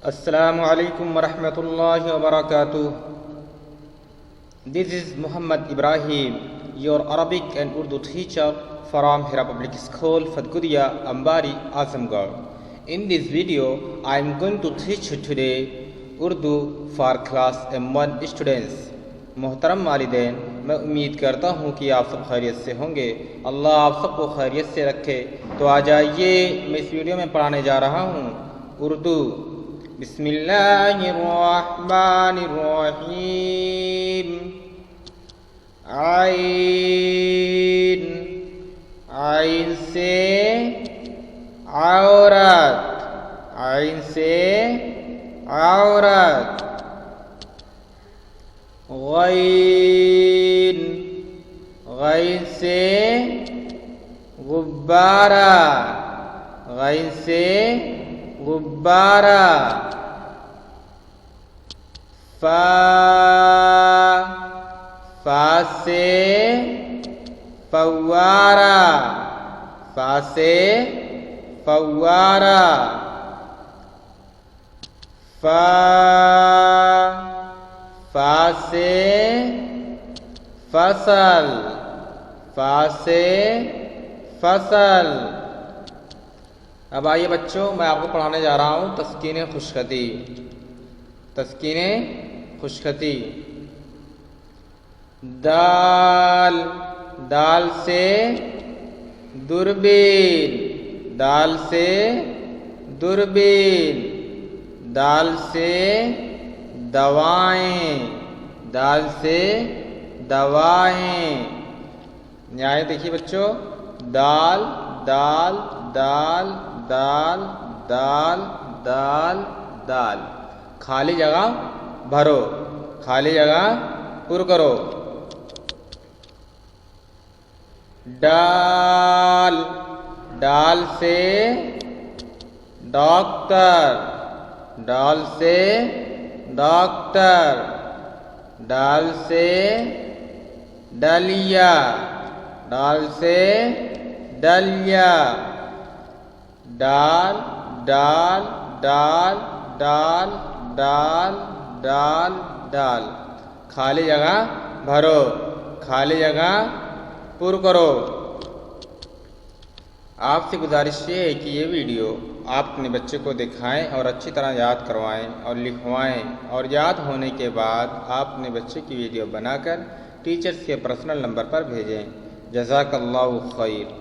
Assalamu alaikum wa rahmatullahi wa barakatuh. This is Muhammad Ibrahim, your Arabic and Urdu teacher from Hira Public School, Fatguria, Ambari, Azamgarh. In this video, I am going to teach you today Urdu for class M1 students. محترم والدین، میں امید کرتا ہوں کہ آپ سب خیریت سے ہوں گے. اللہ آپ سب کو خیریت سے رکھے. تو آ جائیے، میں اس ویڈیو میں پڑھانے جا رہا ہوں اردو. بسم اللہ الرحمن الرحیم. عین، عین سے عورت، عین سے عورت. غین، غین سے غبارہ، غین سے غبارہ. فا، فا سے فوارہ، فا سے فوارہ. فا، فا سے فصل، فا سے فصل. اب آئیے بچوں، میں آپ کو پڑھانے جا رہا ہوں تسکین خوشخطی. تسکین خوشخطی. دال، دال سے دوربین، دال سے دوربین. دال سے دوائیں، دال سے دوائیں. یہاں دیکھیے بچوں، دال، دال، دال، دال، دال، دال، دال. خالی جگہ بھرو، خالی جگہ پر کرو. ڈال، ڈال سے ڈاکٹر، ڈال سے ڈاکٹر. ڈال سے ڈلیا، ڈال سے ڈلیا. ڈال، ڈال، ڈال، ڈال، ڈال، ڈال، ڈال. خالی جگہ بھرو، خالی جگہ پر کرو. آپ سے گزارش یہ ہے کہ یہ ویڈیو آپ اپنے بچے کو دکھائیں اور اچھی طرح یاد کروائیں اور لکھوائیں، اور یاد ہونے کے بعد آپ اپنے بچے کی ویڈیو بنا کر ٹیچرز کے پرسنل نمبر پر بھیجیں. جزاک اللہ خیر.